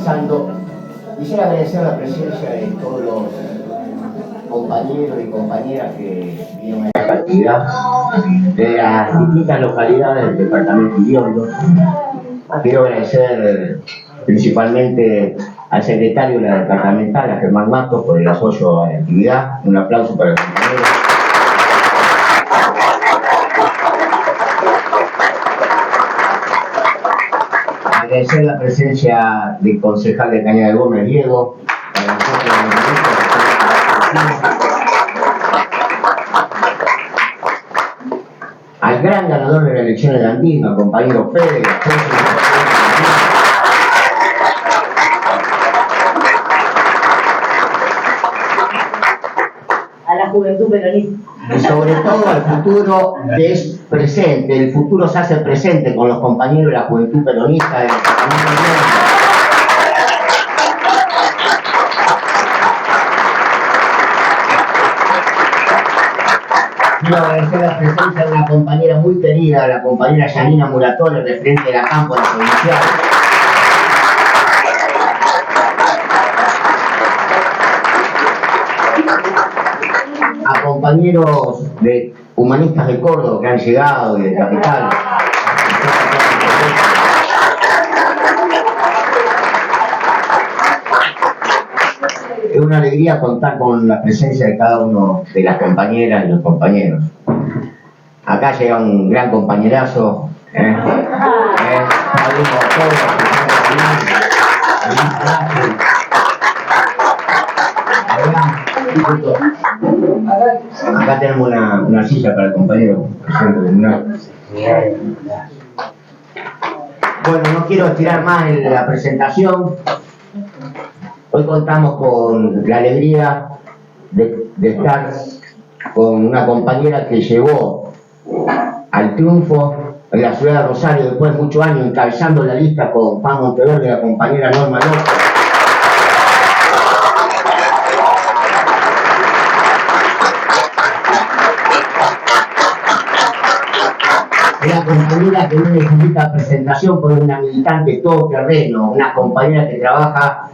finalizando, quisiera agradecer la presencia de todos los compañeros y compañeras que vinieron a esta actividad de las distintas localidades del departamento de Biondo. Quiero agradecer principalmente al secretario de la departamental, a Germán Matos, por el apoyo a la actividad. Un aplauso para el compañero. Agradecer la presencia del concejal de Cañada de Gómez, Diego. Al gran ganador de la elección de Andino, al compañero Fede. A la juventud peronista. Y sobre todo al futuro que es presente. El futuro se hace presente con los compañeros de la juventud peronista. Quiero agradecer la presencia de una compañera muy querida, la compañera Yanina Muratore, referente de la campo de la provincial. A compañeros de humanistas de Córdoba que han llegado y de Capital. Es una alegría contar con la presencia de cada uno de las compañeras y los compañeros. Acá llega un gran compañerazo. Acá tenemos una silla para el compañero presidente comunal. Bueno, no quiero estirar más en la presentación. Hoy contamos con la alegría de estar con una compañera que llegó al triunfo en la ciudad de Rosario después de muchos años, encabezando la lista con Juan Monteverde y la compañera Norma López. Una compañera que no necesita presentación por una militante todoterreno, una compañera que trabaja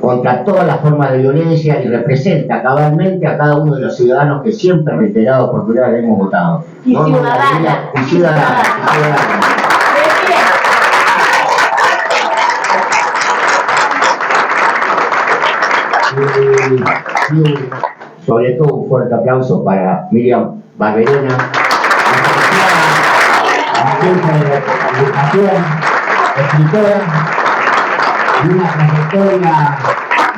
contra todas las formas de violencia y representa cabalmente a cada uno de los ciudadanos que siempre, reiteradas oportunidades, hemos votado. Y ciudadana. Y ciudadana. Y sobre todo un fuerte aplauso para Miriam Barberena, la de la educación, escritora, y una trayectoria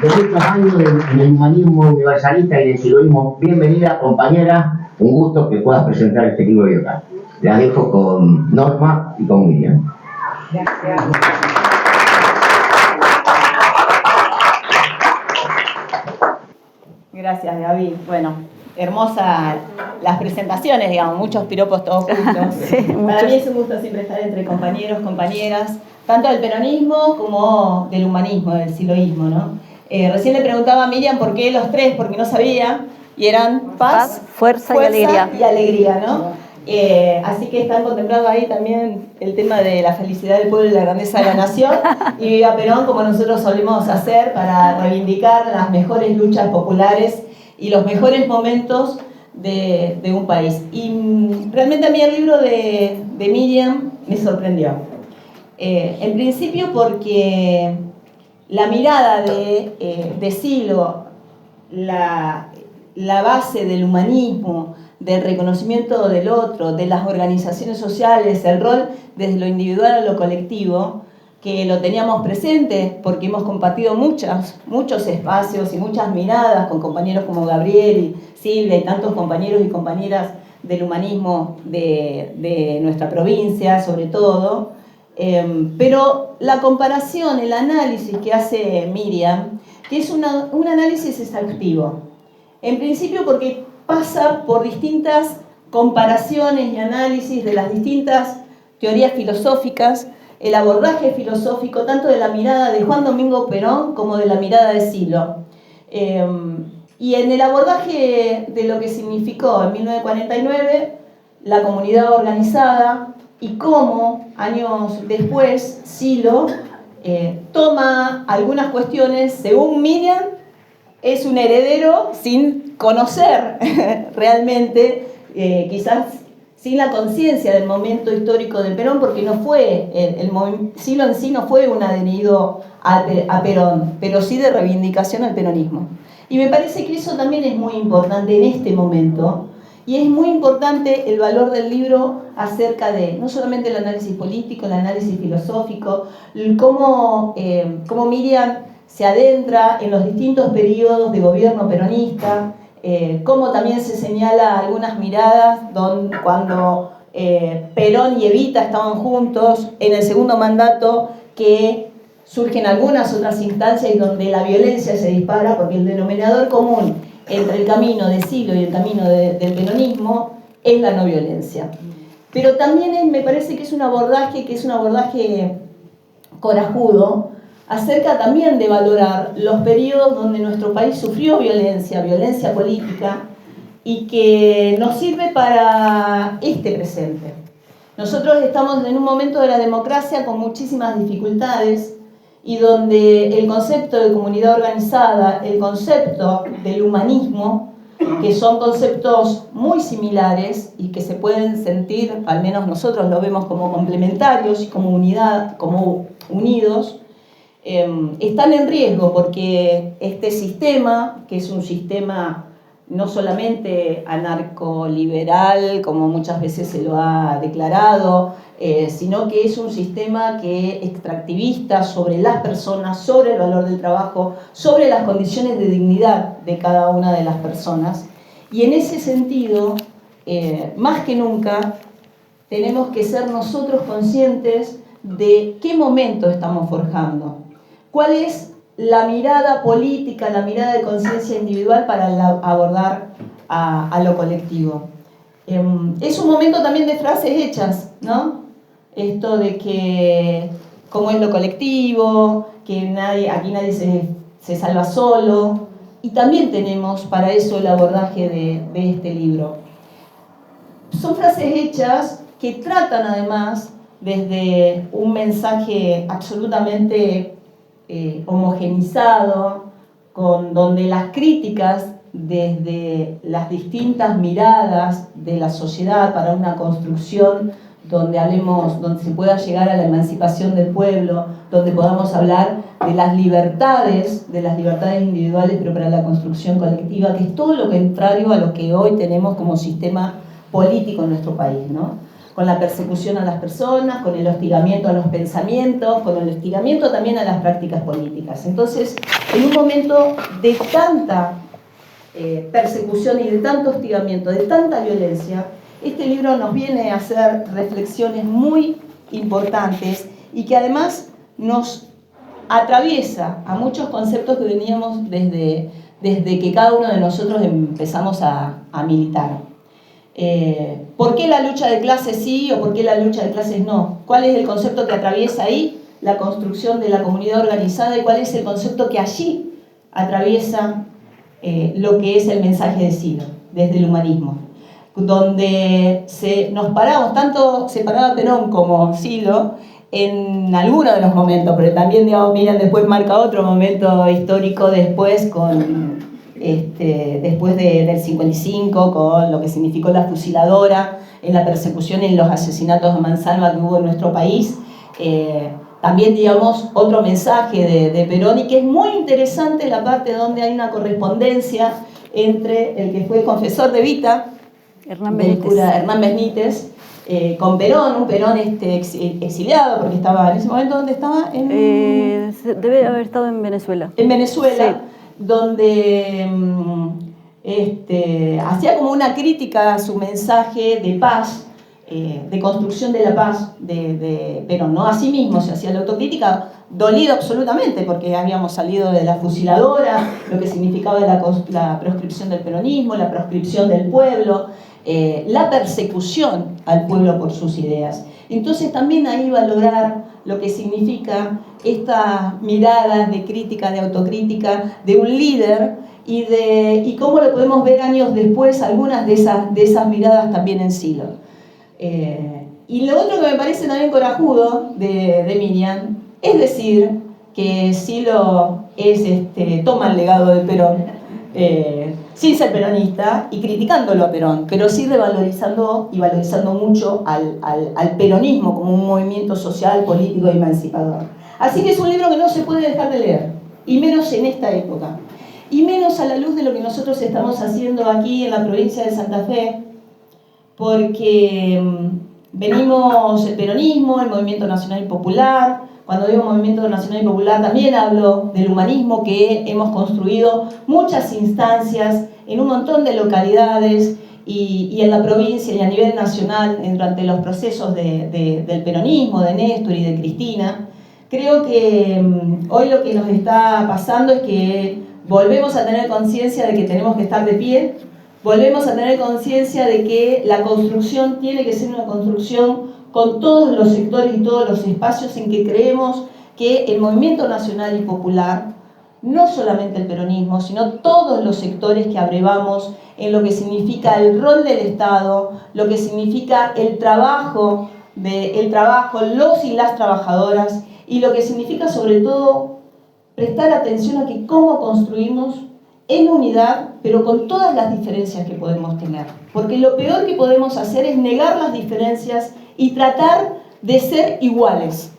de muchos años en el humanismo universalista y en el siloísmo. Bienvenida, compañera, un gusto que puedas presentar este libro de acá. La dejo con Norma y con Miriam. Gracias. Gracias, Gaby. Bueno, hermosas las presentaciones, digamos, muchos piropos todos juntos. Sí, Para mí es un gusto siempre estar entre compañeros, compañeras, tanto del peronismo como del humanismo, del siloísmo, ¿no? Recién le preguntaba a Miriam por qué los tres, porque no sabía, y eran paz, fuerza y alegría, ¿no? Así que están contemplando ahí también el tema de la felicidad del pueblo y la grandeza de la nación, y viva Perón, como nosotros solemos hacer para reivindicar las mejores luchas populares y los mejores momentos de un país. Y realmente a mí el libro de Miriam me sorprendió. En principio porque la mirada de Silo, la base del humanismo, del reconocimiento del otro, de las organizaciones sociales, el rol desde lo individual a lo colectivo, que lo teníamos presente porque hemos compartido muchos espacios y muchas miradas con compañeros como Gabriel y Silvia y tantos compañeros y compañeras del humanismo de nuestra provincia, sobre todo. Pero la comparación, el análisis que hace Miriam, que es un análisis exhaustivo. En principio porque pasa por distintas comparaciones y análisis de las distintas teorías filosóficas, el abordaje filosófico tanto de la mirada de Juan Domingo Perón como de la mirada de Silo. Y en el abordaje de lo que significó en 1949 la comunidad organizada y cómo años después Silo toma algunas cuestiones, según Miriam, es un heredero sin conocer realmente, quizás sin la conciencia del momento histórico del Perón, porque no fue, el Silo en sí no fue un adherido a Perón, pero sí de reivindicación al peronismo. Y me parece que eso también es muy importante en este momento, y es muy importante el valor del libro acerca de no solamente el análisis político, el análisis filosófico, cómo Miriam se adentra en los distintos periodos de gobierno peronista, cómo también se señala algunas miradas cuando Perón y Evita estaban juntos en el segundo mandato, que surgen algunas otras instancias y donde la violencia se dispara, porque el denominador común entre el camino de Silo y el camino del peronismo es la no violencia. Pero también me parece que es un abordaje corajudo, acerca también de valorar los periodos donde nuestro país sufrió violencia política, y que nos sirve para este presente. Nosotros estamos en un momento de la democracia con muchísimas dificultades, y donde el concepto de comunidad organizada, el concepto del humanismo, que son conceptos muy similares y que se pueden sentir, al menos nosotros lo vemos como complementarios y como unidad, como unidos, están en riesgo, porque este sistema, que es un sistema no solamente anarcoliberal, como muchas veces se lo ha declarado, sino que es un sistema que extractivista sobre las personas, sobre el valor del trabajo, sobre las condiciones de dignidad de cada una de las personas. Y en ese sentido, más que nunca, tenemos que ser nosotros conscientes de qué momento estamos forjando. ¿Cuál es la mirada política, la mirada de conciencia individual para abordar a lo colectivo? Es un momento también de frases hechas, ¿no? Esto de que cómo es lo colectivo, que aquí nadie se salva solo, y también tenemos para eso el abordaje de este libro. Son frases hechas que tratan además desde un mensaje absolutamente homogenizado, donde las críticas desde las distintas miradas de la sociedad para una construcción donde se pueda llegar a la emancipación del pueblo, donde podamos hablar de las libertades individuales, pero para la construcción colectiva, que es todo lo contrario a lo que hoy tenemos como sistema político en nuestro país, ¿no? Con la persecución a las personas, con el hostigamiento a los pensamientos, con el hostigamiento también a las prácticas políticas. Entonces, en un momento de tanta persecución y de tanto hostigamiento, de tanta violencia, este libro nos viene a hacer reflexiones muy importantes y que además nos atraviesa a muchos conceptos que veníamos desde que cada uno de nosotros empezamos a militar. ¿Por qué la lucha de clases sí o por qué la lucha de clases no? ¿Cuál es el concepto que atraviesa ahí la construcción de la comunidad organizada y cuál es el concepto que allí atraviesa lo que es el mensaje de Silo, desde el humanismo? Donde nos paramos, tanto separaba Perón como Silo, en alguno de los momentos, pero también, digamos, Miriam después marca otro momento histórico después después del 55, con lo que significó la fusiladora, en la persecución y en los asesinatos a mansalva que hubo en nuestro país. También, digamos, otro mensaje de Perón, y que es muy interesante la parte donde hay una correspondencia entre el que fue confesor de Evita, el cura Hernán Benítez, con Perón, un Perón exiliado, porque estaba en ese momento, ¿dónde estaba? Debe haber estado en Venezuela. En Venezuela, sí. Donde hacía como una crítica a su mensaje de paz, de construcción de la paz de Perón, ¿no? Así mismo se hacía la autocrítica, dolido absolutamente, porque habíamos salido de la fusiladora, lo que significaba la proscripción del peronismo, la proscripción del pueblo, la persecución al pueblo por sus ideas. Entonces también ahí valorar lo que significa estas miradas de crítica, de autocrítica, de un líder, y cómo lo podemos ver años después, algunas de esas miradas también en Silo. Y lo otro que me parece también corajudo de Miriam Es decir, que Silo toma el legado de Perón, sin ser peronista y criticándolo a Perón, pero sí revalorizando y valorizando mucho al peronismo como un movimiento social, político y emancipador. Así que es un libro que no se puede dejar de leer, y menos en esta época, y menos a la luz de lo que nosotros estamos haciendo aquí en la provincia de Santa Fe, porque venimos el peronismo, el Movimiento Nacional y Popular. Cuando digo Movimiento Nacional y Popular también hablo del humanismo, que hemos construido muchas instancias en un montón de localidades y en la provincia y a nivel nacional durante los procesos del peronismo, de Néstor y de Cristina. Creo que hoy lo que nos está pasando es que volvemos a tener conciencia de que tenemos que estar de pie, volvemos a tener conciencia de que la construcción tiene que ser una construcción con todos los sectores y todos los espacios en que creemos que el movimiento nacional y popular, no solamente el peronismo, sino todos los sectores que abrevamos en lo que significa el rol del Estado, lo que significa el trabajo, los y las trabajadoras, y lo que significa sobre todo prestar atención a que cómo construimos en unidad, pero con todas las diferencias que podemos tener. Porque lo peor que podemos hacer es negar las diferencias y tratar de ser iguales.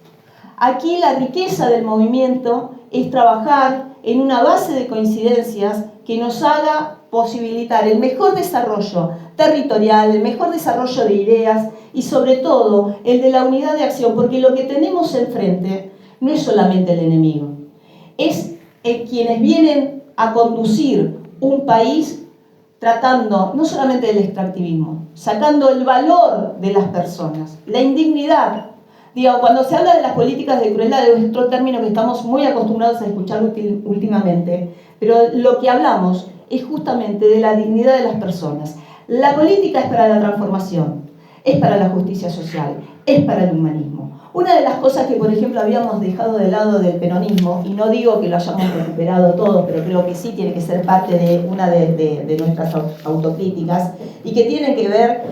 Aquí la riqueza del movimiento es trabajar en una base de coincidencias que nos haga posibilitar el mejor desarrollo territorial, el mejor desarrollo de ideas y sobre todo el de la unidad de acción, porque lo que tenemos enfrente no es solamente el enemigo, es quienes vienen a conducir un país tratando no solamente del extractivismo, sacando el valor de las personas, la indignidad. Digo, cuando se habla de las políticas de crueldad, es otro término que estamos muy acostumbrados a escuchar últimamente, pero lo que hablamos es justamente de la dignidad de las personas. La política es para la transformación, es para la justicia social, es para el humanismo. Una de las cosas que, por ejemplo, habíamos dejado de lado del peronismo, y no digo que lo hayamos recuperado todo, pero creo que sí tiene que ser parte de una de nuestras autocríticas, y que tienen que ver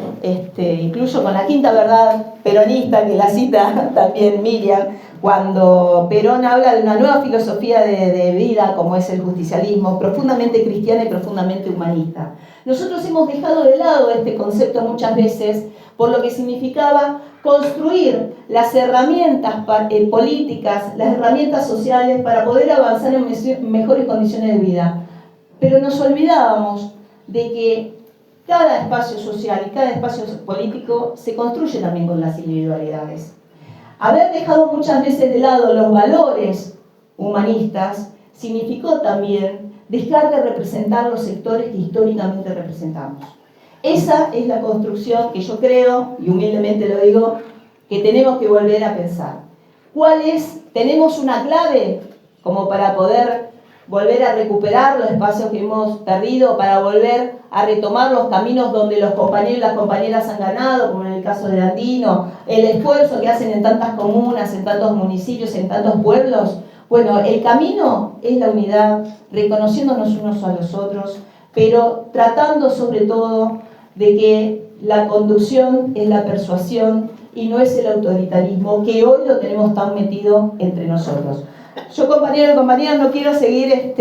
incluso con la quinta verdad peronista, que la cita también Miriam, cuando Perón habla de una nueva filosofía de vida, como es el justicialismo, profundamente cristiana y profundamente humanista. Nosotros hemos dejado de lado este concepto muchas veces por lo que significaba construir las herramientas políticas, las herramientas sociales para poder avanzar en mejores condiciones de vida. Pero nos olvidábamos de que cada espacio social y cada espacio político se construye también con las individualidades. Haber dejado muchas veces de lado los valores humanistas significó también dejar de representar los sectores que históricamente representamos. Esa es la construcción que yo creo, y humildemente lo digo, que tenemos que volver a pensar. ¿Cuál es? ¿Tenemos una clave como para poder volver a recuperar los espacios que hemos perdido, para volver a retomar los caminos donde los compañeros y las compañeras han ganado, como en el caso de Andino, el esfuerzo que hacen en tantas comunas, en tantos municipios, en tantos pueblos? Bueno, el camino es la unidad, reconociéndonos unos a los otros, pero tratando sobre todo de que la conducción es la persuasión y no es el autoritarismo, que hoy lo tenemos tan metido entre nosotros. Yo, compañeros y compañeras, no quiero seguir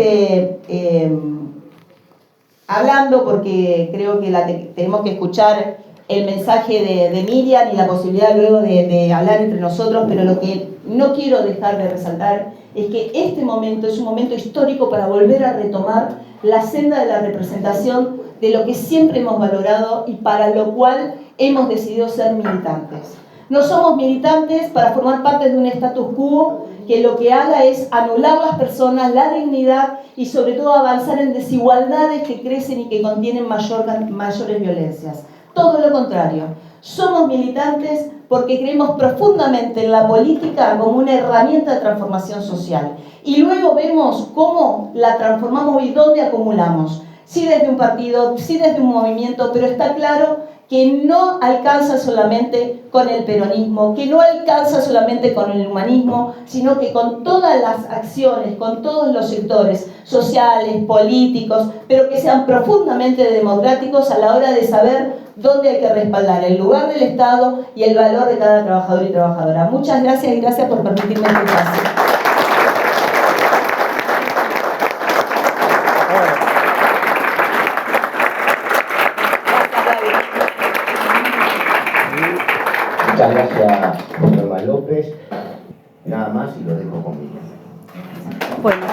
hablando porque creo que tenemos que escuchar el mensaje de Miriam y la posibilidad luego de hablar entre nosotros, pero lo que no quiero dejar de resaltar es que este momento es un momento histórico para volver a retomar la senda de la representación de lo que siempre hemos valorado y para lo cual hemos decidido ser militantes. No somos militantes para formar parte de un status quo que lo que haga es anular las personas, la dignidad y sobre todo avanzar en desigualdades que crecen y que contienen mayores violencias. Todo lo contrario. Somos militantes porque creemos profundamente en la política como una herramienta de transformación social. Y luego vemos cómo la transformamos y dónde acumulamos. Sí desde un partido, sí desde un movimiento, pero está claro que no alcanza solamente con el peronismo, que no alcanza solamente con el humanismo, sino que con todas las acciones, con todos los sectores sociales, políticos, pero que sean profundamente democráticos a la hora de saber dónde hay que respaldar el lugar del Estado y el valor de cada trabajador y trabajadora. Muchas gracias y gracias por permitirme este espacio. Muchas gracias, Norma López. Nada más y lo dejo conmigo. Bueno.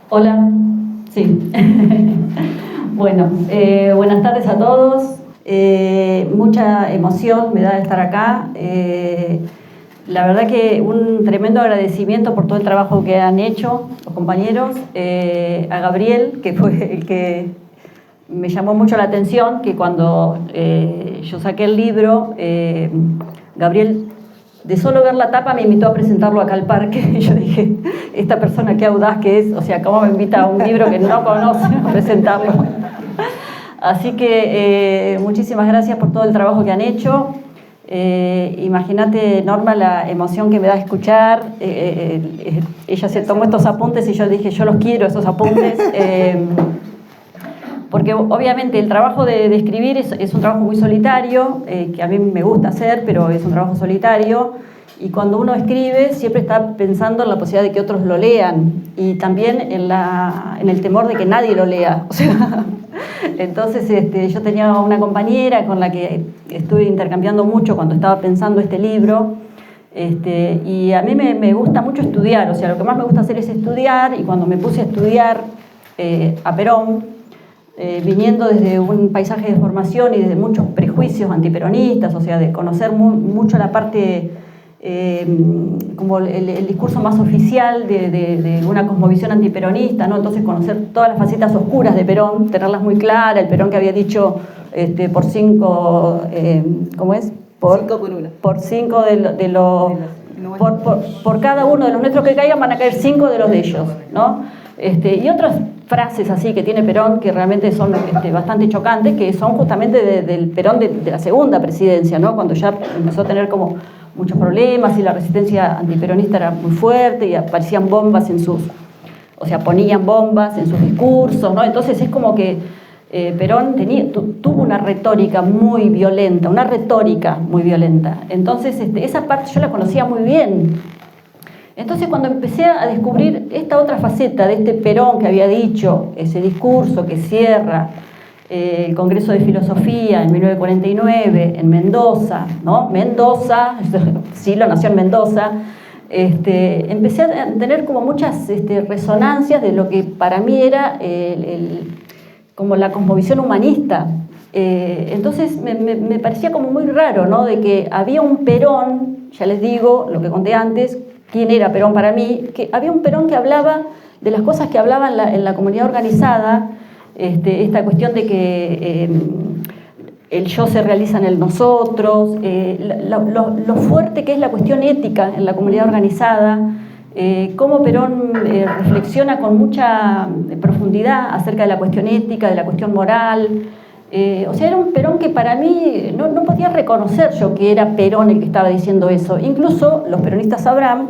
Hola. Sí. Bueno, buenas tardes a todos. Mucha emoción me da estar acá. La verdad que un tremendo agradecimiento por todo el trabajo que han hecho los compañeros. A Gabriel, que fue el que me llamó mucho la atención, que cuando yo saqué el libro, Gabriel, de solo ver la tapa, me invitó a presentarlo acá al parque. Y yo dije, esta persona qué audaz que es, o sea, ¿cómo me invita a un libro que no conoce a presentarlo? Así que muchísimas gracias por todo el trabajo que han hecho. Imagínate, Norma, la emoción que me da escuchar. Ella se tomó estos apuntes y yo dije, yo los quiero, esos apuntes. Porque obviamente el trabajo de escribir es un trabajo muy solitario, que a mí me gusta hacer, pero es un trabajo solitario. Y cuando uno escribe siempre está pensando en la posibilidad de que otros lo lean y también en el temor de que nadie lo lea. O sea, entonces yo tenía una compañera con la que estuve intercambiando mucho cuando estaba pensando este libro. Y a mí me gusta mucho estudiar, o sea, lo que más me gusta hacer es estudiar, y cuando me puse a estudiar a Perón, viniendo desde un paisaje de formación y desde muchos prejuicios antiperonistas, o sea, de conocer mucho la parte, como el discurso más oficial de una cosmovisión antiperonista, ¿no? Entonces conocer todas las facetas oscuras de Perón, tenerlas muy claras, el Perón que había dicho por 5, ¿cómo es? 5 por 1. Por 5 de los... Por cada uno de los nuestros que caigan van a caer 5 de los de ellos, ¿no? Y otras frases así que tiene Perón que realmente son bastante chocantes, que son justamente del Perón de la segunda presidencia, ¿no? Cuando ya empezó a tener como muchos problemas y la resistencia antiperonista era muy fuerte y aparecían bombas ponían bombas en sus discursos, ¿no? Entonces es como que Perón tuvo una retórica muy violenta, una retórica muy violenta. Entonces esa parte yo la conocía muy bien. Entonces cuando empecé a descubrir esta otra faceta de este Perón que había dicho, ese discurso que cierra el Congreso de Filosofía en 1949 en Mendoza, ¿no? Mendoza, Silo nació en Mendoza, empecé a tener como muchas resonancias de lo que para mí era como la cosmovisión humanista. Entonces me parecía como muy raro, ¿no? De que había un Perón, ya les digo, lo que conté antes, quién era Perón para mí, que había un Perón que hablaba de las cosas que hablaba en la comunidad organizada, esta cuestión de que el yo se realiza en el nosotros, lo fuerte que es la cuestión ética en la comunidad organizada, cómo Perón reflexiona con mucha profundidad acerca de la cuestión ética, de la cuestión moral. O sea, era un Perón que para mí no podía reconocer yo que era Perón el que estaba diciendo eso. Incluso los peronistas sabrán,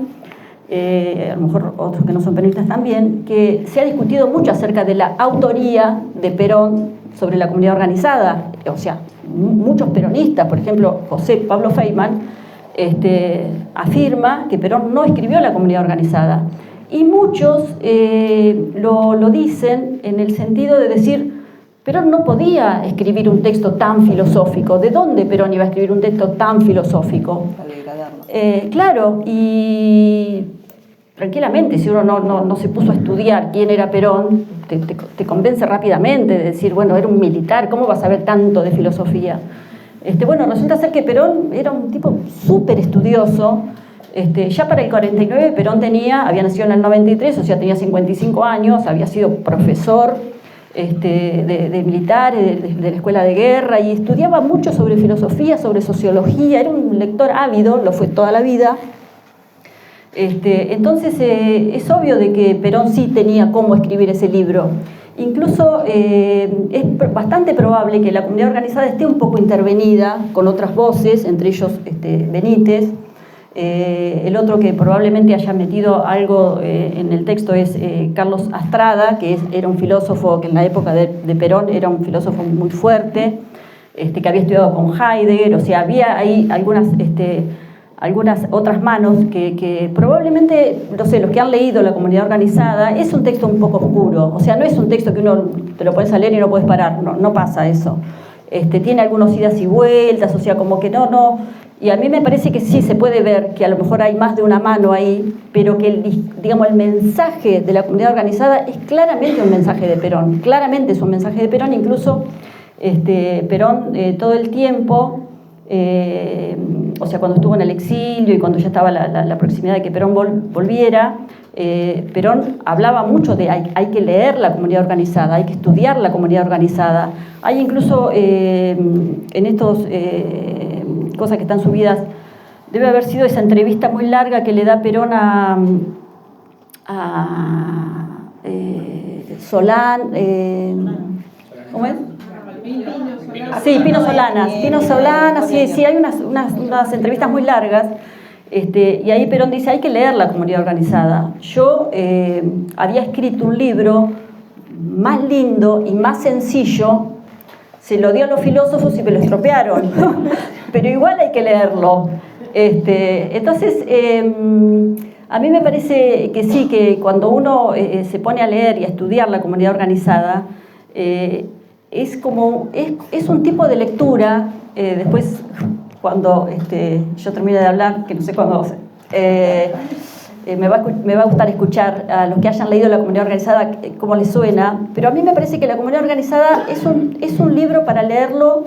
a lo mejor otros que no son peronistas también, que se ha discutido mucho acerca de la autoría de Perón sobre la comunidad organizada. O sea, muchos peronistas, por ejemplo, José Pablo Feynman, afirma que Perón no escribió la comunidad organizada. Y muchos lo dicen en el sentido de decir, Perón no podía escribir un texto tan filosófico. ¿De dónde Perón iba a escribir un texto tan filosófico? Claro, y tranquilamente, si uno no se puso a estudiar quién era Perón, te convence rápidamente de decir, bueno, era un militar, ¿cómo vas a saber tanto de filosofía? Bueno, resulta ser que Perón era un tipo súper estudioso. Ya para el 49 Perón había nacido en el 93, o sea, tenía 55 años, había sido profesor de militares, de la escuela de guerra, y estudiaba mucho sobre filosofía, sobre sociología, era un lector ávido, lo fue toda la vida. Entonces es obvio de que Perón sí tenía cómo escribir ese libro. Incluso es bastante probable que la comunidad organizada esté un poco intervenida con otras voces, entre ellos Benítez, El otro que probablemente haya metido algo en el texto es Carlos Astrada, que era un filósofo que en la época de Perón era un filósofo muy fuerte, que había estudiado con Heidegger. O sea, había ahí algunas otras manos que probablemente, no sé, los que han leído La Comunidad Organizada, es un texto un poco oscuro. O sea, no es un texto que uno te lo puedes leer y no puedes parar, no pasa eso. Tiene algunas idas y vueltas, o sea, como que no. Y a mí me parece que sí se puede ver que a lo mejor hay más de una mano ahí, pero que el mensaje de la comunidad organizada es claramente un mensaje de Perón. Claramente es un mensaje de Perón, incluso Perón todo el tiempo, o sea, cuando estuvo en el exilio y cuando ya estaba la proximidad de que Perón volviera, Perón hablaba mucho de hay que leer la comunidad organizada, hay que estudiar la comunidad organizada. Hay incluso en estos cosas que están subidas, debe haber sido esa entrevista muy larga que le da Perón a Solán, ¿cómo es? Sí, Pino Solanas, sí, hay unas entrevistas muy largas, y ahí Perón dice, hay que leer la comunidad organizada. Yo había escrito un libro más lindo y más sencillo, se lo dio a los filósofos y me lo estropearon, pero igual hay que leerlo. Entonces, a mí me parece que sí, que cuando uno se pone a leer y a estudiar la comunidad organizada, es un tipo de lectura. Después, cuando yo termine de hablar, que no sé cuándo, me va a gustar escuchar a los que hayan leído La Comunidad Organizada cómo les suena, pero a mí me parece que La Comunidad Organizada es un libro para leerlo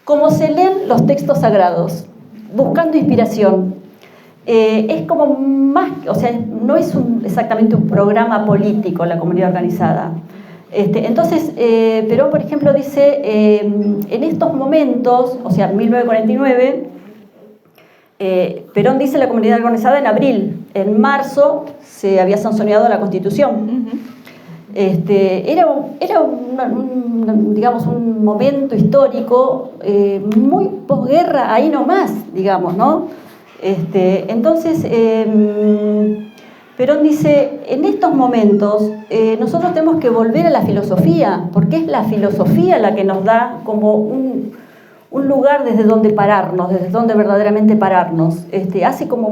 como se leen los textos sagrados, buscando inspiración. Es como más, o sea, no es exactamente un programa político La Comunidad Organizada. Entonces, Perón, por ejemplo, dice, en estos momentos, o sea, 1949, Perón dice La Comunidad Organizada en abril. En marzo se había sancionado la Constitución. Era digamos, un momento histórico muy posguerra, ahí nomás, digamos, ¿no? Entonces, Perón dice, en estos momentos nosotros tenemos que volver a la filosofía, porque es la filosofía la que nos da como un lugar desde donde pararnos, desde donde verdaderamente pararnos. Hace como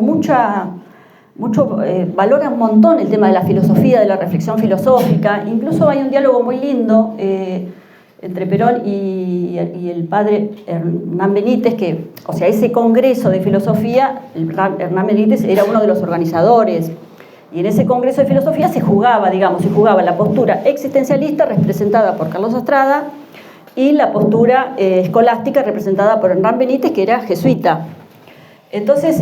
valora un montón el tema de la filosofía, de la reflexión filosófica. Incluso hay un diálogo muy lindo entre Perón y el padre Hernán Benítez, que, o sea, ese congreso de filosofía, Hernán Benítez era uno de los organizadores, y en ese congreso de filosofía se jugaba la postura existencialista representada por Carlos Astrada y la postura escolástica representada por Hernán Benítez, que era jesuita. Entonces,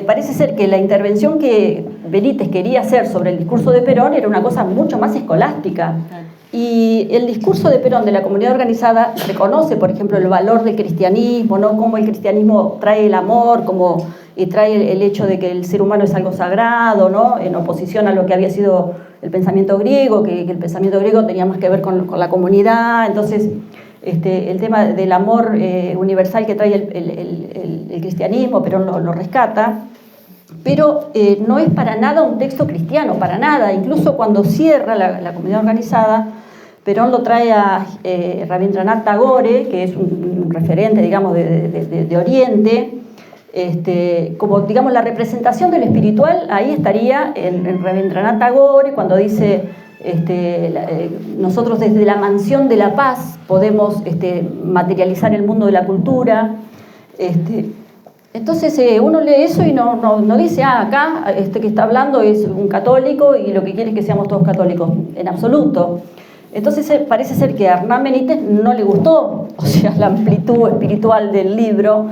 parece ser que la intervención que Benítez quería hacer sobre el discurso de Perón era una cosa mucho más escolástica. Y el discurso de Perón de la comunidad organizada reconoce, por ejemplo, el valor del cristianismo, ¿no? Cómo el cristianismo trae el amor, y trae el hecho de que el ser humano es algo sagrado, ¿no? En oposición a lo que había sido el pensamiento griego, que el pensamiento griego tenía más que ver con la comunidad. Entonces, el tema del amor universal que trae el cristianismo, Perón lo rescata, pero no es para nada un texto cristiano, para nada. Incluso cuando cierra la comunidad organizada, Perón lo trae a Rabindranath Tagore, que es un referente, digamos, de Oriente, como, digamos, la representación del espiritual. Ahí estaría en Rabindranath Tagore, cuando dice, nosotros desde la mansión de la paz podemos materializar el mundo de la cultura. Entonces uno lee eso y no dice, acá que está hablando es un católico y lo que quiere es que seamos todos católicos, en absoluto. Entonces parece ser que a Hernán Benítez no le gustó, o sea, la amplitud espiritual del libro,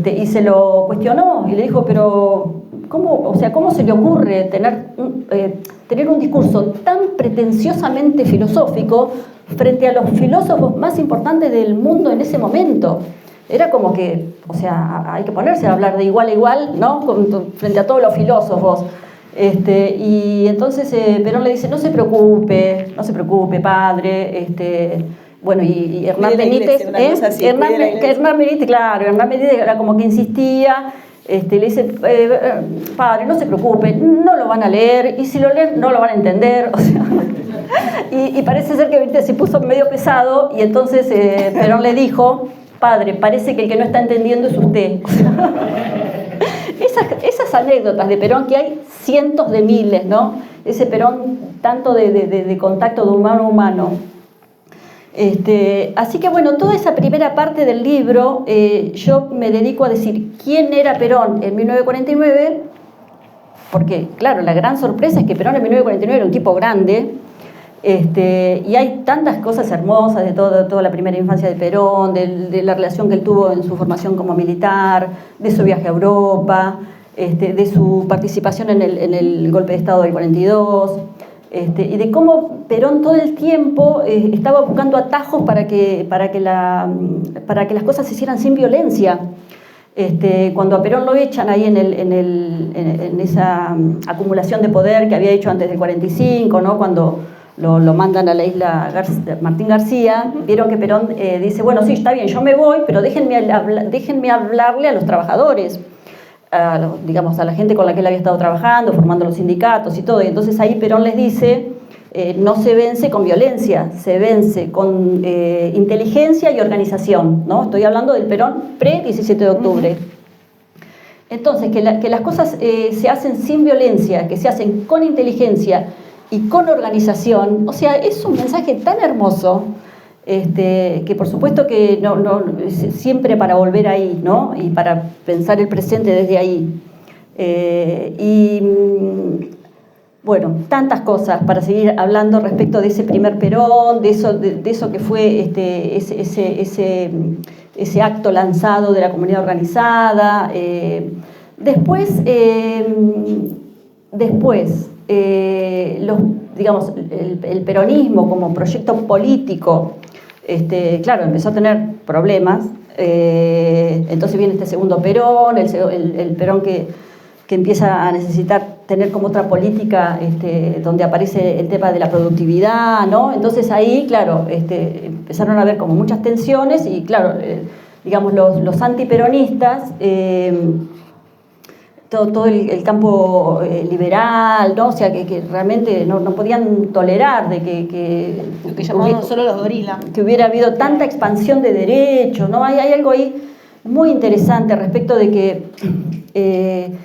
y se lo cuestionó y le dijo, pero ¿cómo se le ocurre tener un discurso tan pretenciosamente filosófico frente a los filósofos más importantes del mundo en ese momento? Era como que, o sea, hay que ponerse a hablar de igual a igual, ¿no? Frente a todos los filósofos. Y entonces Perón le dice, no se preocupe, padre, Bueno, y Hernán Cuide la Benítez, iglesia, una cosa así, cuide la iglesia. Hernán Benítez, claro, Hernán Benítez era como que insistía, le dice, padre, no se preocupe, no lo van a leer, y si lo leen no lo van a entender, o sea, y parece ser que Benítez se puso medio pesado, y entonces Perón le dijo, padre, parece que el que no está entendiendo es usted. O sea, esas anécdotas de Perón, que hay cientos de miles, ¿no? Ese Perón tanto de contacto de humano a humano. Así que bueno, toda esa primera parte del libro yo me dedico a decir quién era Perón en 1949, porque claro, la gran sorpresa es que Perón en 1949 era un tipo grande, y hay tantas cosas hermosas de toda la primera infancia de Perón, de la relación que él tuvo en su formación como militar, de su viaje a Europa, de su participación en el golpe de Estado del 42, y de cómo Perón todo el tiempo estaba buscando atajos para que las cosas se hicieran sin violencia. Cuando a Perón lo echan ahí en esa acumulación de poder que había hecho antes del 45, ¿no? Cuando lo mandan a la isla Martín García, vieron que Perón dice, bueno, sí, está bien, yo me voy, pero déjenme hablarle a los trabajadores, digamos, a la gente con la que él había estado trabajando, formando los sindicatos y todo. Y entonces ahí Perón les dice, no se vence con violencia, se vence con inteligencia y organización, ¿no? Estoy hablando del Perón pre-17 de octubre. Entonces, que las cosas se hacen sin violencia, que se hacen con inteligencia y con organización, o sea, es un mensaje tan hermoso, que por supuesto que no, siempre para volver ahí, ¿no? Y para pensar el presente desde ahí. Bueno, tantas cosas para seguir hablando respecto de ese primer Perón, de eso que fue ese acto lanzado de la comunidad organizada. Después, digamos, el peronismo como proyecto político, claro, empezó a tener problemas. Entonces viene este segundo Perón, el Perón que empieza a necesitar tener como otra política, donde aparece el tema de la productividad, ¿no? Entonces ahí, claro, empezaron a haber como muchas tensiones y, claro, digamos, los antiperonistas, todo el campo liberal, ¿no? O sea, que realmente no podían tolerar de que llamaban solo los gorilas, que hubiera habido tanta expansión de derechos, ¿no? Hay algo ahí muy interesante respecto de que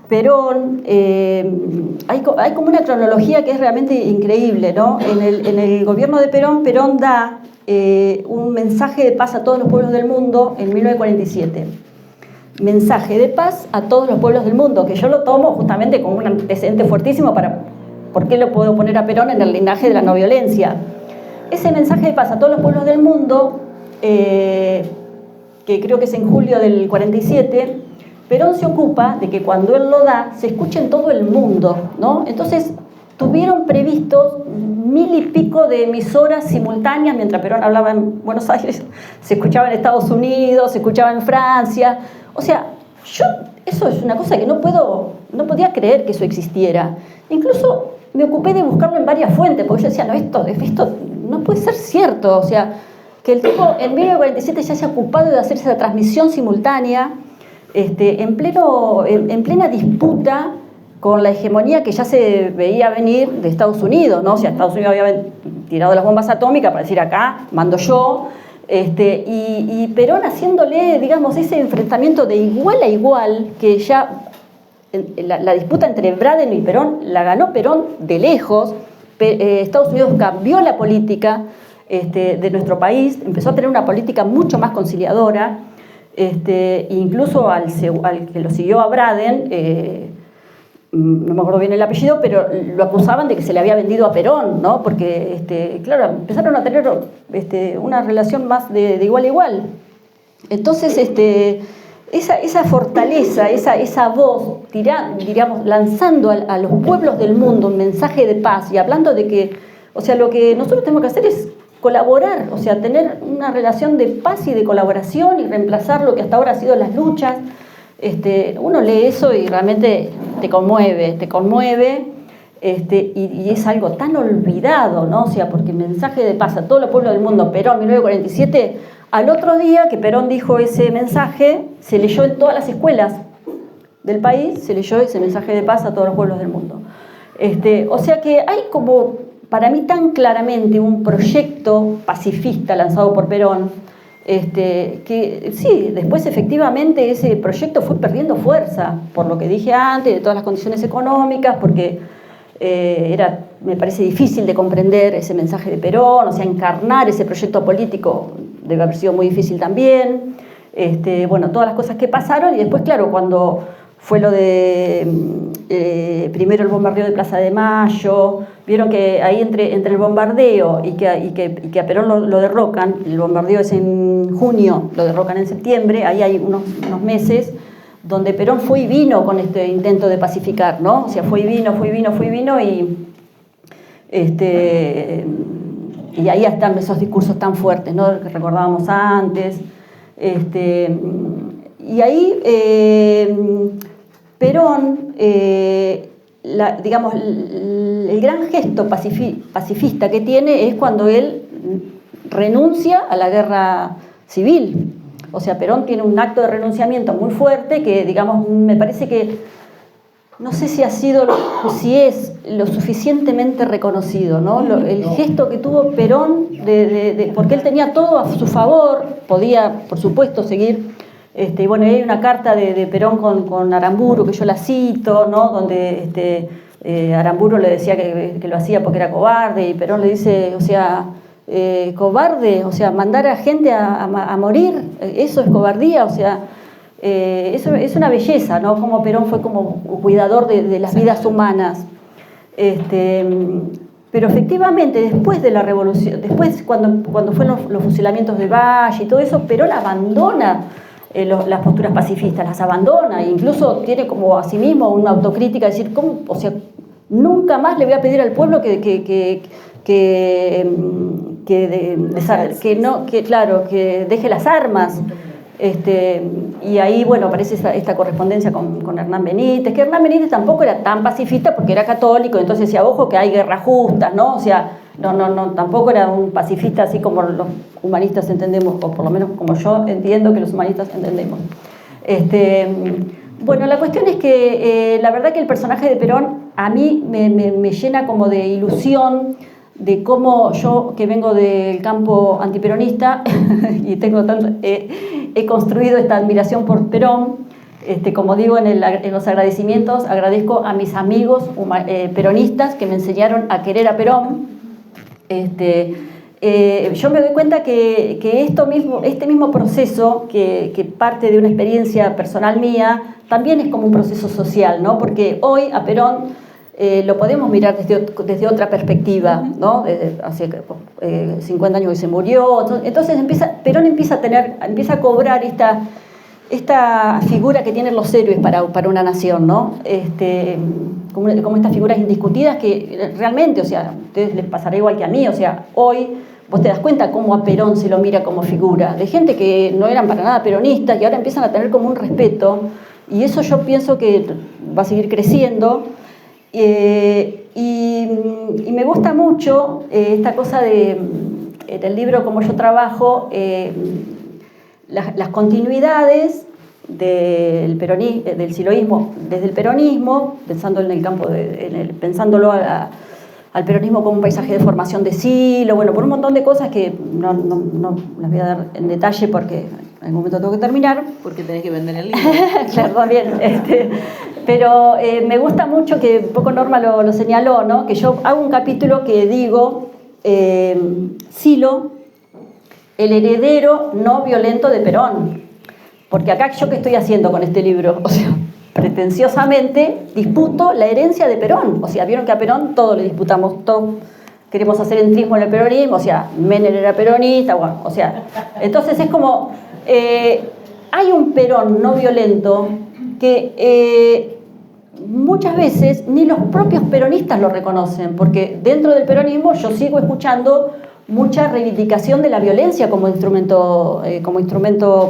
Perón, hay como una cronología que es realmente increíble, ¿no? En el gobierno de Perón da un mensaje de paz a todos los pueblos del mundo en 1947. Mensaje de paz a todos los pueblos del mundo, que yo lo tomo justamente como un antecedente fuertísimo para por qué lo puedo poner a Perón en el linaje de la no violencia. Ese mensaje de paz a todos los pueblos del mundo, que creo que es en julio del 47, Perón se ocupa de que cuando él lo da, se escuche en todo el mundo, ¿no? Entonces, tuvieron previstos 1000 y pico de emisoras simultáneas, mientras Perón hablaba en Buenos Aires, se escuchaba en Estados Unidos, se escuchaba en Francia. O sea, eso es una cosa que no podía creer que eso existiera. Incluso me ocupé de buscarlo en varias fuentes, porque yo decía, no, esto no puede ser cierto. O sea, que el tipo en 1947 ya se ha ocupado de hacer esa transmisión simultánea, en plena disputa con la hegemonía que ya se veía venir de Estados Unidos, ¿no? O sea, Estados Unidos había tirado las bombas atómicas para decir, acá mando yo, y Perón haciéndole, digamos, ese enfrentamiento de igual a igual, que ya la disputa entre Braden y Perón la ganó Perón de lejos. Estados Unidos cambió la política de nuestro país, empezó a tener una política mucho más conciliadora, incluso al que lo siguió a Braden, no me acuerdo bien el apellido, pero lo acusaban de que se le había vendido a Perón, ¿no? Porque, claro, empezaron a tener una relación más de igual a igual. Entonces, esa fortaleza, esa voz, diríamos, lanzando a los pueblos del mundo un mensaje de paz y hablando de que, o sea, lo que nosotros tenemos que hacer es colaborar, o sea, tener una relación de paz y de colaboración y reemplazar lo que hasta ahora ha sido las luchas. Uno lee eso y realmente te conmueve. y es algo tan olvidado, ¿no? O sea, porque mensaje de paz a todo el pueblo del mundo, Perón, 1947, al otro día que Perón dijo ese mensaje, se leyó en todas las escuelas del país, se leyó ese mensaje de paz a todos los pueblos del mundo. O sea que hay como, para mí tan claramente, un proyecto pacifista lanzado por Perón, que sí, después efectivamente ese proyecto fue perdiendo fuerza, por lo que dije antes, de todas las condiciones económicas, porque me parece difícil de comprender ese mensaje de Perón, o sea, encarnar ese proyecto político debe haber sido muy difícil también, bueno, todas las cosas que pasaron, y después, claro, cuando fue lo de primero el bombardeo de Plaza de Mayo, vieron que ahí entre el bombardeo y que a Perón lo derrocan, el bombardeo es en junio, lo derrocan en septiembre, ahí hay unos meses donde Perón fue y vino con este intento de pacificar, ¿no? O sea, fue y vino y ahí están esos discursos tan fuertes, ¿no? Que recordábamos antes. Y ahí Perón, digamos, el gran gesto pacifista que tiene es cuando él renuncia a la guerra civil. O sea, Perón tiene un acto de renunciamiento muy fuerte que, digamos, me parece que no sé si es lo suficientemente reconocido, ¿no? El gesto que tuvo Perón, porque él tenía todo a su favor, podía, por supuesto, seguir. Bueno, hay una carta de Perón con Aramburu, que yo la cito, ¿no? Donde Aramburu le decía que lo hacía porque era cobarde, y Perón le dice, o sea, cobarde, o sea, mandar a gente a morir, eso es cobardía, o sea, eso es una belleza, ¿no? Como Perón fue como cuidador de las vidas humanas. Pero efectivamente, después de la revolución, después cuando fueron los fusilamientos de Valle y todo eso, Perón abandona las posturas pacifistas, las abandona, e incluso tiene como a sí mismo una autocrítica, decir, ¿cómo? O sea, nunca más le voy a pedir al pueblo que deje las armas. Y ahí, bueno, aparece esta correspondencia con Hernán Benítez, que Hernán Benítez tampoco era tan pacifista porque era católico, entonces decía, ojo que hay guerras justas, ¿no? O sea, no, tampoco era un pacifista así como los humanistas entendemos, o por lo menos como yo entiendo que los humanistas entendemos. Bueno, la cuestión es que la verdad que el personaje de Perón a mí me llena como de ilusión, de cómo yo, que vengo del campo antiperonista y he construido esta admiración por Perón. Como digo en los agradecimientos, agradezco a mis amigos peronistas que me enseñaron a querer a Perón. Yo me doy cuenta que este mismo proceso, que parte de una experiencia personal mía, también es como un proceso social, ¿no? Porque hoy a Perón lo podemos mirar desde otra perspectiva, ¿no? Hace 50 años que se murió, entonces Perón empieza a cobrar esta figura que tienen los héroes para una nación, ¿no? Como estas figuras indiscutidas que realmente, o sea, a ustedes les pasará igual que a mí, o sea, hoy vos te das cuenta cómo a Perón se lo mira como figura, de gente que no eran para nada peronistas y ahora empiezan a tener como un respeto, y eso yo pienso que va a seguir creciendo. Y me gusta mucho esta cosa en el libro como yo trabajo, las continuidades del siloísmo desde el peronismo, pensando en el campo pensándolo al peronismo como un paisaje de formación de silo, bueno, por un montón de cosas que no las voy a dar en detalle porque en algún momento tengo que terminar. Porque tenés que vender el libro. Claro, también. Pero me gusta mucho que un poco Norma lo señaló, ¿no? Que yo hago un capítulo que digo Silo, el heredero no violento de Perón. Porque acá yo qué estoy haciendo con este libro, o sea, pretenciosamente disputo la herencia de Perón. O sea, vieron que a Perón todo le disputamos, todo queremos hacer entrismo en el peronismo, o sea, Menem era peronista, bueno, o sea, entonces es como hay un Perón no violento que muchas veces ni los propios peronistas lo reconocen, porque dentro del peronismo yo sigo escuchando mucha reivindicación de la violencia como instrumento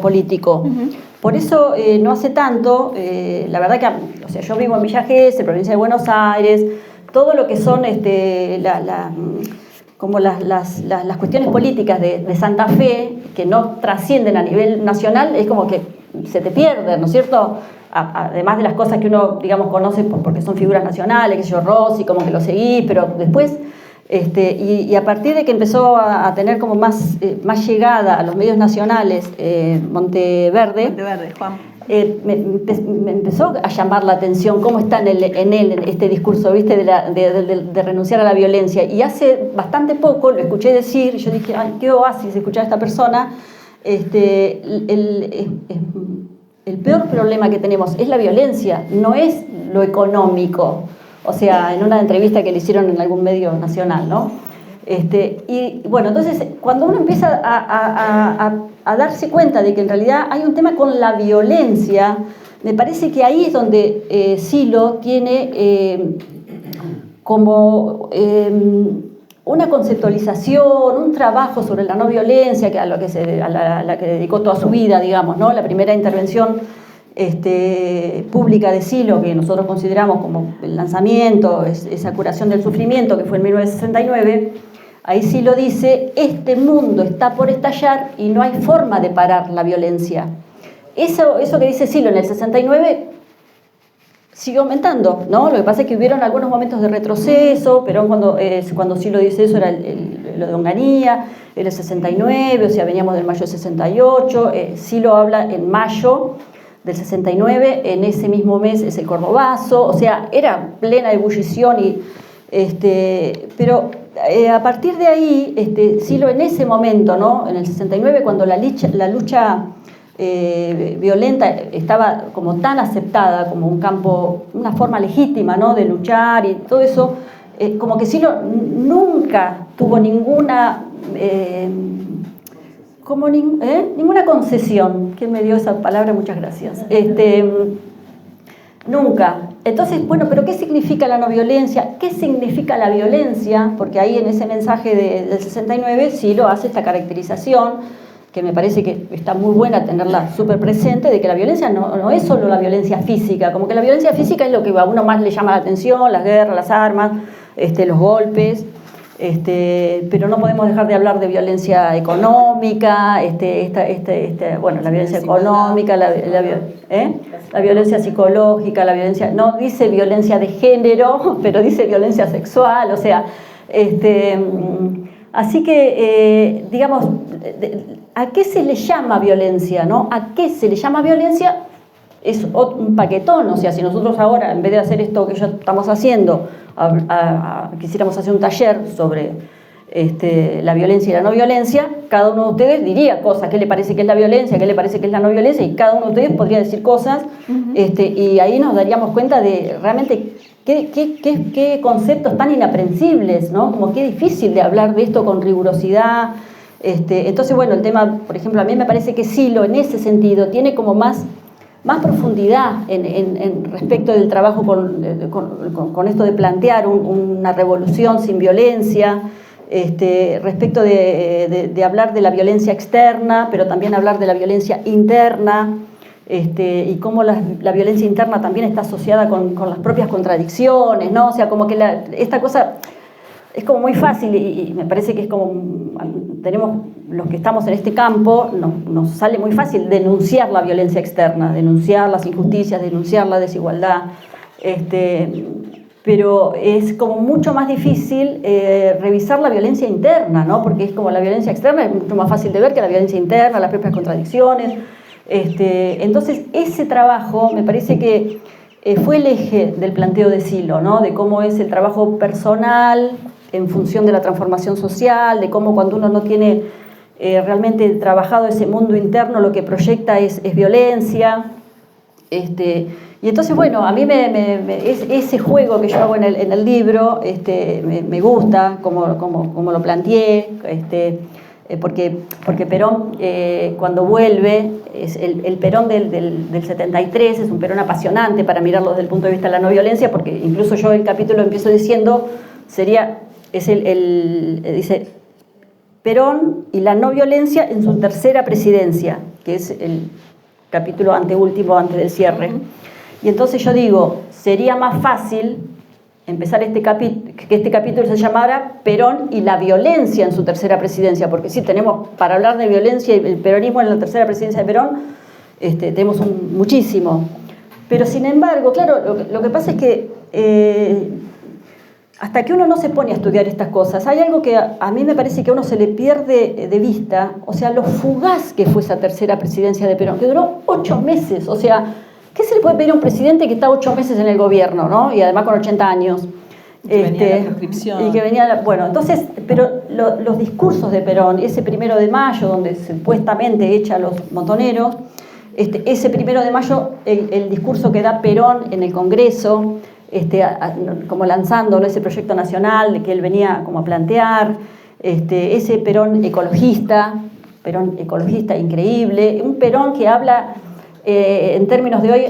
político. Uh-huh. Por eso no hace tanto, la verdad que, o sea, yo vivo en Villa Gesell, provincia de Buenos Aires, todo lo que son como las cuestiones políticas de Santa Fe, que no trascienden a nivel nacional, es como que se te pierden, ¿no es cierto? Además de las cosas que uno, digamos, conoce porque son figuras nacionales, que yo, Rossi, como que lo seguí, pero después, y a partir de que empezó a tener como más llegada a los medios nacionales, Monteverde, Juan. me empezó a llamar la atención cómo está en él este discurso, ¿viste? De renunciar a la violencia. Y hace bastante poco lo escuché decir, y yo dije, ay, qué oasis escuchar a esta persona. El peor problema que tenemos es la violencia, no es lo económico. O sea, en una entrevista que le hicieron en algún medio nacional, ¿no? Y bueno, entonces, cuando uno empieza a darse cuenta de que en realidad hay un tema con la violencia, me parece que ahí es donde Silo tiene como una conceptualización, un trabajo sobre la no violencia, que a la que dedicó toda su vida, digamos, ¿no? La primera intervención pública de Silo, que nosotros consideramos como el lanzamiento, esa curación del sufrimiento, que fue en 1969, ahí Silo dice, este mundo está por estallar y no hay forma de parar la violencia. Eso que dice Silo en el 69 sigue aumentando, ¿no? Lo que pasa es que hubieron algunos momentos de retroceso, pero cuando Silo dice eso era lo de Onganía, en el 69, o sea, veníamos del mayo del 68, Silo habla en mayo del 69, en ese mismo mes es el Cordobazo, o sea, era plena ebullición, pero a partir de ahí, Silo en ese momento, ¿no? En el 69, cuando la lucha violenta estaba como tan aceptada como un campo, una forma legítima, ¿no? De luchar y todo eso, como que Silo nunca tuvo ninguna ninguna concesión. ¿Quién me dio esa palabra? Muchas gracias. Nunca. Entonces, bueno, pero ¿qué significa la no violencia? ¿Qué significa la violencia? Porque ahí en ese mensaje del 69 Silo hace esta caracterización, que me parece que está muy buena tenerla súper presente, de que la violencia no es solo la violencia física, como que la violencia física es lo que a uno más le llama la atención, las guerras, las armas, los golpes, pero no podemos dejar de hablar de violencia económica, bueno, la violencia económica, la violencia psicológica, la violencia, no dice violencia de género, pero dice violencia sexual, o sea, así que, digamos, ¿a qué se le llama violencia, no? ¿A qué se le llama violencia? Es un paquetón, o sea, si nosotros ahora, en vez de hacer esto que ya estamos haciendo, quisiéramos hacer un taller sobre la violencia y la no violencia, cada uno de ustedes diría cosas, qué le parece que es la violencia, qué le parece que es la no violencia, y cada uno de ustedes podría decir cosas, y ahí nos daríamos cuenta de realmente qué conceptos tan inaprensibles, ¿no? Como qué difícil de hablar de esto con rigurosidad. Entonces, bueno, el tema, por ejemplo, a mí me parece que Silo, en ese sentido, tiene como más profundidad en respecto del trabajo con esto de plantear una revolución sin violencia, respecto de hablar de la violencia externa, pero también hablar de la violencia interna, y cómo la violencia interna también está asociada con las propias contradicciones, ¿no? O sea, como que esta cosa es como muy fácil y me parece que es como, tenemos los que estamos en este campo, nos sale muy fácil denunciar la violencia externa, denunciar las injusticias, denunciar la desigualdad, pero es como mucho más difícil revisar la violencia interna, ¿no? Porque es como la violencia externa es mucho más fácil de ver que la violencia interna, las propias contradicciones. Entonces ese trabajo me parece que fue el eje del planteo de Silo, ¿no? De cómo es el trabajo personal en función de la transformación social, de cómo cuando uno no tiene realmente trabajado ese mundo interno, lo que proyecta es violencia. Y entonces, bueno, a mí ese juego que yo hago en el libro me gusta, como lo planteé, porque Perón, cuando vuelve, el Perón del 73 es un Perón apasionante para mirarlo desde el punto de vista de la no violencia, porque incluso yo el capítulo empiezo diciendo, dice Perón y la no violencia en su tercera presidencia, que es el capítulo anteúltimo antes del cierre. Y entonces yo digo, sería más fácil empezar que este capítulo se llamara Perón y la violencia en su tercera presidencia, porque sí, tenemos, para hablar de violencia y el peronismo en la tercera presidencia de Perón, tenemos muchísimo. Pero sin embargo, claro, lo que pasa es que hasta que uno no se pone a estudiar estas cosas, hay algo que a mí me parece que a uno se le pierde de vista, o sea, lo fugaz que fue esa tercera presidencia de Perón, que duró 8 meses, o sea, ¿qué se le puede pedir a un presidente que está 8 meses en el gobierno, ¿no? Y además con 80 años. Que venía la proscripción. Y que venía bueno, entonces, pero los discursos de Perón, ese 1 de mayo, donde supuestamente echa a los montoneros, ese 1 de mayo, el discurso que da Perón en el Congreso, como lanzando, ¿no?, ese proyecto nacional que él venía como a plantear, ese Perón ecologista increíble, un Perón que habla, en términos de hoy,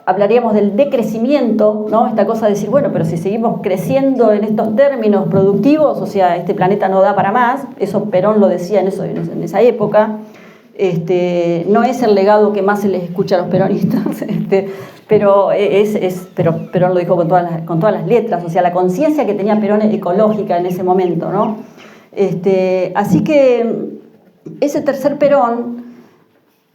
hablaríamos del decrecimiento, ¿no? Esta cosa de decir, bueno, pero si seguimos creciendo en estos términos productivos, o sea, este planeta no da para más, eso Perón lo decía en esa época. No es el legado que más se les escucha a los peronistas, pero Perón lo dijo con todas las letras, o sea, la conciencia que tenía Perón ecológica en ese momento, ¿no? Así que ese tercer Perón,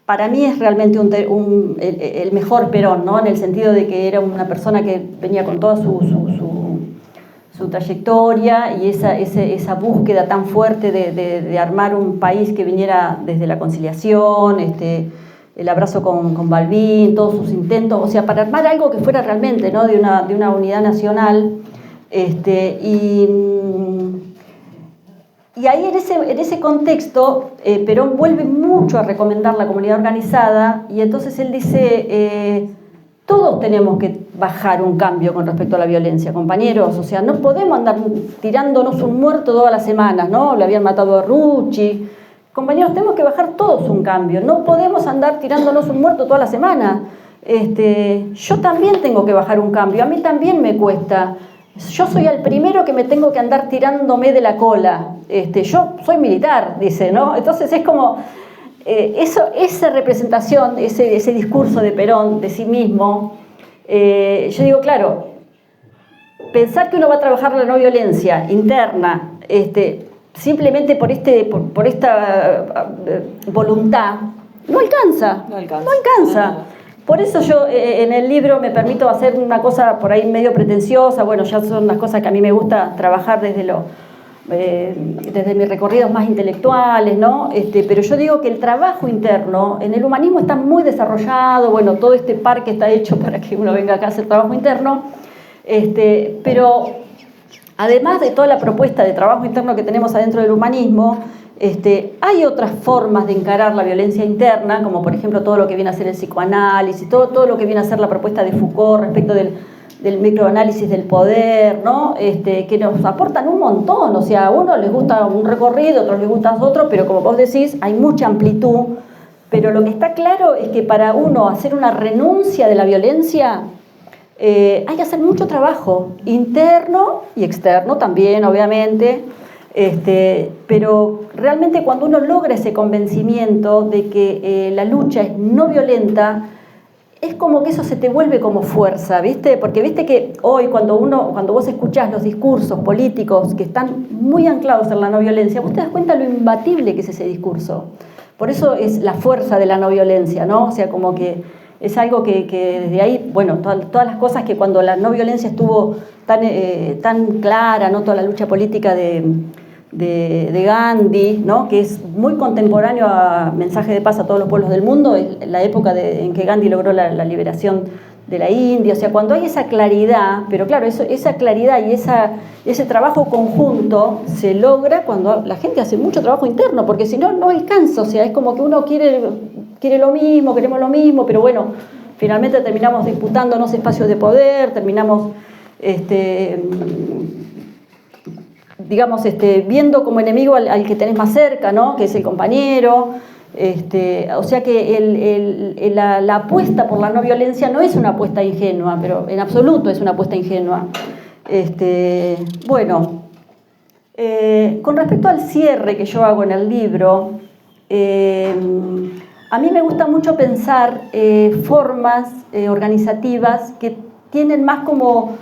para mí es realmente el mejor Perón, ¿no? En el sentido de que era una persona que venía con toda su trayectoria y esa búsqueda tan fuerte de armar un país que viniera desde la conciliación, el abrazo con Balbín, todos sus intentos, o sea, para armar algo que fuera realmente, ¿no?, de una unidad nacional. Y ahí en ese contexto, Perón vuelve mucho a recomendar la comunidad organizada, y entonces él dice, todos tenemos que bajar un cambio con respecto a la violencia, compañeros, o sea, no podemos andar tirándonos un muerto todas las semanas, ¿no? Le habían matado a Rucci. Compañeros, tenemos que bajar todos un cambio, no podemos andar tirándonos un muerto toda la semana. Yo también tengo que bajar un cambio, a mí también me cuesta. Yo soy el primero que me tengo que andar tirándome de la cola. Yo soy militar, dice, ¿no? Entonces es como, esa representación, ese discurso de Perón, de sí mismo, yo digo, claro, pensar que uno va a trabajar la no violencia interna, simplemente por esta voluntad, no alcanza. Por eso yo en el libro me permito hacer una cosa por ahí medio pretenciosa, bueno, ya son las cosas que a mí me gusta trabajar desde mis recorridos más intelectuales, ¿no? Pero yo digo que el trabajo interno en el humanismo está muy desarrollado, bueno, todo este parque está hecho para que uno venga acá a hacer trabajo interno, pero además de toda la propuesta de trabajo interno que tenemos adentro del humanismo, hay otras formas de encarar la violencia interna, como por ejemplo todo lo que viene a ser el psicoanálisis, todo lo que viene a ser la propuesta de Foucault respecto del microanálisis del poder, ¿no? Que nos aportan un montón, o sea, a uno les gusta un recorrido, a otros les gusta otro, pero como vos decís, hay mucha amplitud, pero lo que está claro es que para uno hacer una renuncia de la violencia, hay que hacer mucho trabajo, interno y externo también, obviamente, pero realmente cuando uno logra ese convencimiento de que la lucha es no violenta, es como que eso se te vuelve como fuerza, ¿viste? Porque viste que hoy cuando vos escuchás los discursos políticos que están muy anclados en la no violencia, vos te das cuenta lo imbatible que es ese discurso. Por eso es la fuerza de la no violencia, ¿no? O sea, como que es algo que desde ahí, bueno, todas las cosas que cuando la no violencia estuvo tan clara, ¿no? Toda la lucha política de Gandhi, ¿no? Que es muy contemporáneo a Mensaje de Paz a todos los pueblos del mundo, es la época en que Gandhi logró la liberación de la India, o sea, cuando hay esa claridad, pero claro, esa claridad y ese trabajo conjunto se logra cuando la gente hace mucho trabajo interno, porque si no, no alcanza, o sea, es como que uno quiere lo mismo, queremos lo mismo, pero bueno, finalmente terminamos disputándonos espacios de poder, terminamos digamos, viendo como enemigo al que tenés más cerca, ¿no? Que es el compañero. O sea que la apuesta por la no violencia no es una apuesta ingenua, pero en absoluto es una apuesta ingenua. Bueno, con respecto al cierre que yo hago en el libro, a mí me gusta mucho pensar formas organizativas que tienen más como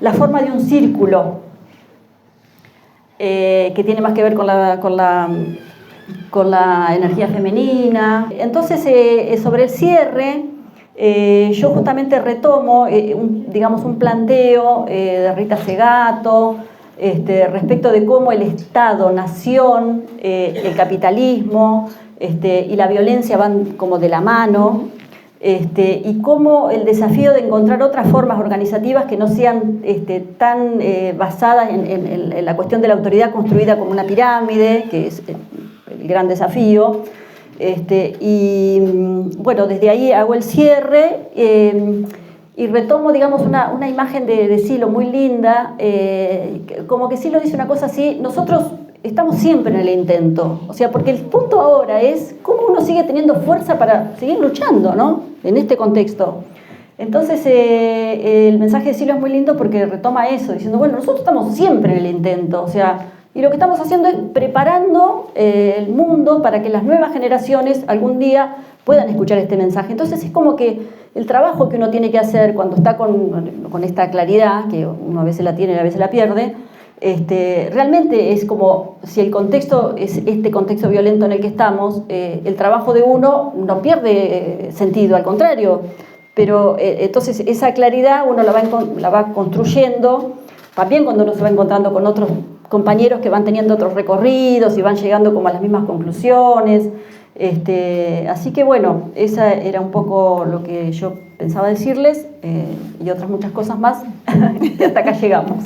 la forma de un círculo, que tiene más que ver con la energía femenina. Entonces, sobre el cierre, yo justamente retomo, digamos, un planteo de Rita Segato, respecto de cómo el Estado, nación, el capitalismo y la violencia van como de la mano, y cómo el desafío de encontrar otras formas organizativas que no sean tan basadas en la cuestión de la autoridad construida como una pirámide, que es el gran desafío. Y bueno, desde ahí hago el cierre y retomo, digamos, una imagen de Silo muy linda, como que Silo dice una cosa así: nosotros estamos siempre en el intento, o sea, porque el punto ahora es cómo uno sigue teniendo fuerza para seguir luchando, ¿no?, en este contexto. Entonces, el mensaje de Silo es muy lindo porque retoma eso, diciendo, bueno, nosotros estamos siempre en el intento, o sea, y lo que estamos haciendo es preparando el mundo para que las nuevas generaciones algún día puedan escuchar este mensaje. Entonces es como que el trabajo que uno tiene que hacer cuando está con esta claridad, que uno a veces la tiene y a veces la pierde, realmente es como si el contexto es este contexto violento en el que estamos, el trabajo de uno no pierde sentido, al contrario. Pero entonces esa claridad uno la va construyendo, también cuando uno se va encontrando con otros compañeros que van teniendo otros recorridos y van llegando como a las mismas conclusiones. Así que bueno, esa era un poco lo que yo pensaba decirles, y otras muchas cosas más, que hasta acá llegamos.